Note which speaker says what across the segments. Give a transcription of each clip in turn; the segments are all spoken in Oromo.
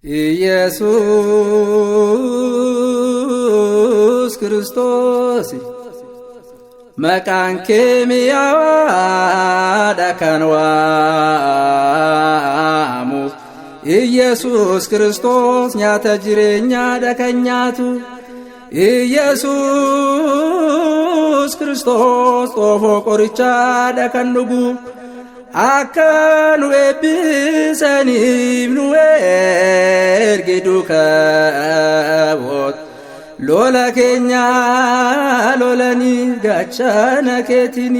Speaker 1: ኢየሱስ ክርስቶስ መቃን ኬሚያዋ ዳካንዋሙ ኢየሱስ ክርስቶስ ኛተ ጅሬኛ ዳከኛቱ ኢየሱስ ክርስቶስ ጦፎ ቆሪቻ ዳከንጉ አከኑ ኤብሰኒብ ኑኤርጊዱ ከቦት ሎላ ኬኛ ሎለኒ ጋቻነ ኬቲኒ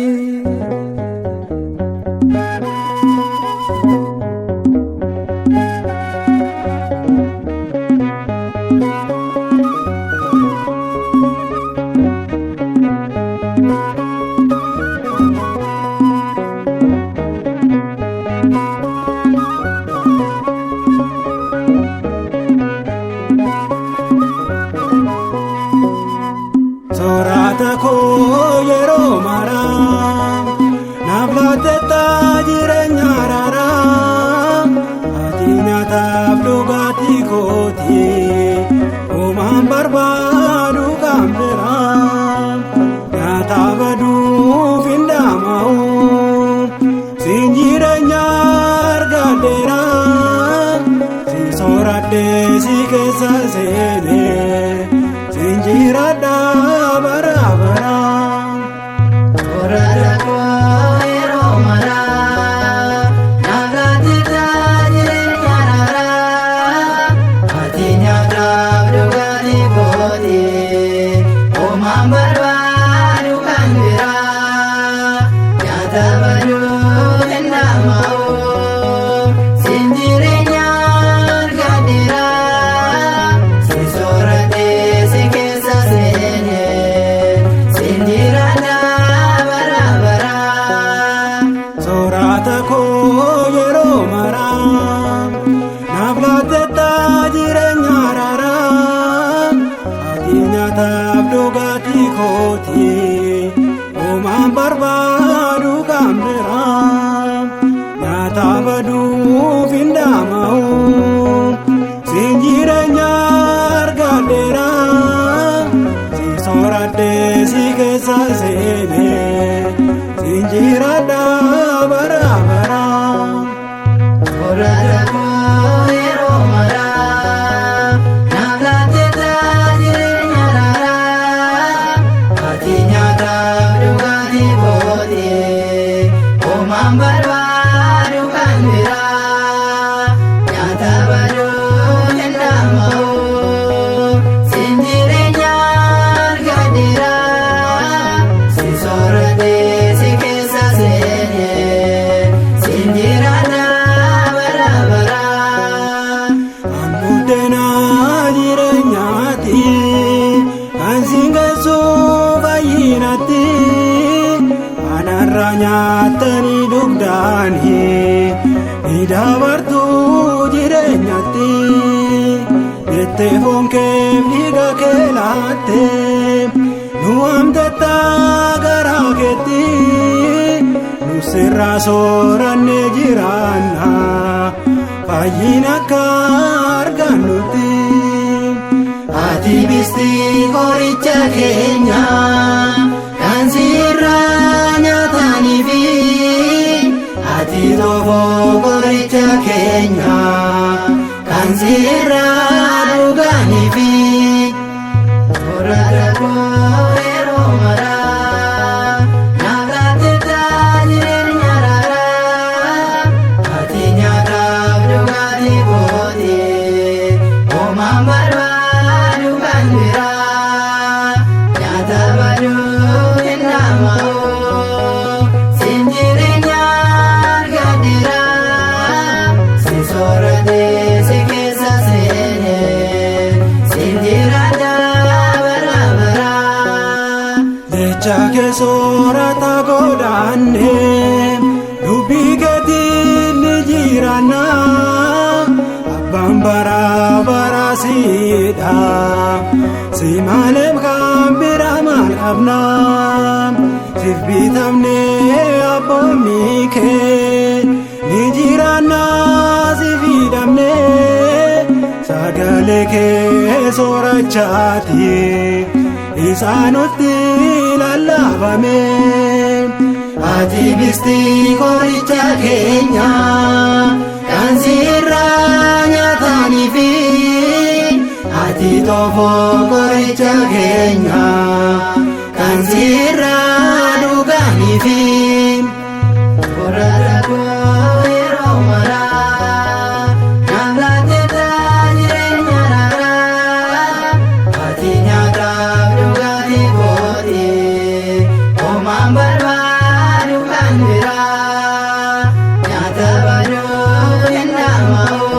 Speaker 2: Soranne jirana fayina karganuti ati bisti koricha kenya kansiranya tanivi ati dobo koricha kenya kansira duganivi orarako eromara Sorata godane dubi gedin jirana abambara barasida simalem kambira malabna sifbitamne abomike nijirana sifidamne sagalee kee soorachaati isaanutti lallabame. Ati bistii qoricha keenya kan sirraa nyaatanii fi ati toofoo qoricha keenya kan sirraa dhuganii fi qorra koo yeroo maraa nyaatee jireenya raaraa ati nyaataaf dhugaatii kooti homaan barbaadu kan biraa nyaata baduu hin dhama'u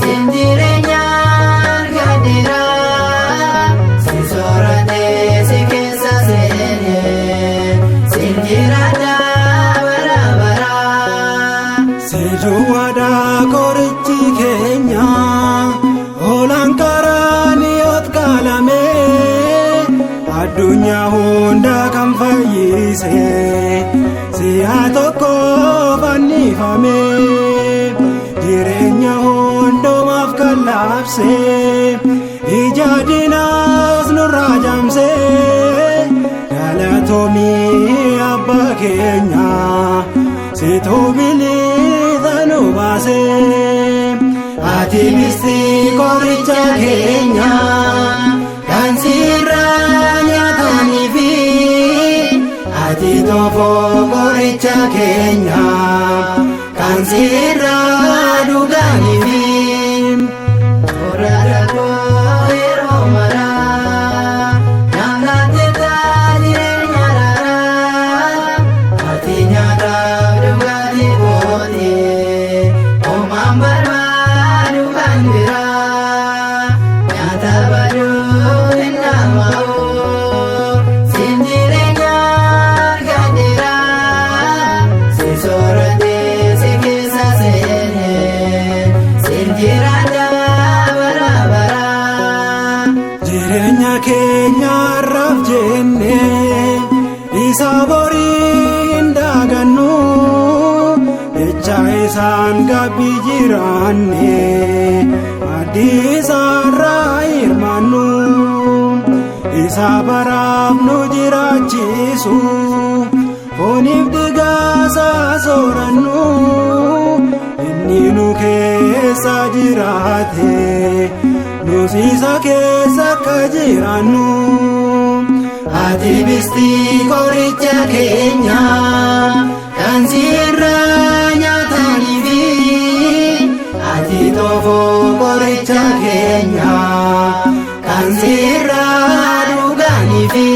Speaker 2: siin jireenyaan gaddiraa si sooratee si keessa seenee siin jiraadhaa bara baraa. Si duwwaadhaa qorichi keenya oolaan karaa ni otqaalame addunyaa hunda kan fayyise si'a tokko fannifame jireenya hundumaaf kan labse ija diinaas nurraa jaamse galatoomii abbaa keenya situ bilisa nu baase. Ati bistii qoricha keenya kan sirraa nyaatanii fi ati toofoo qoricha keenya kan sirraa dhuganii fi qorra koo yeroo maraa nyaatee jireenya raaraa ati nyaataaf dhugaatii kooti homaan barbaadu kan biraa nyaata baduu hin dhama'u siin jireenyaan gaddiraa si sooratee si keessa seenee siin jiraadhaa bara baraa. Jireenya keenya har'aaf jennee isa borii hin daagannu jecha isaan gabbii jiraanne maddii isaarraa hirmaannu isa baraaf nu jiraachisu fooniif dhigaasaa soorannu inni nu keessa jiraate nus isa keessa akka jiraannu. Ati bistii qoricha keenya kan sirraa nyaatanii fi ati toofoo qoricha keenya kan sirraa dhuganii fi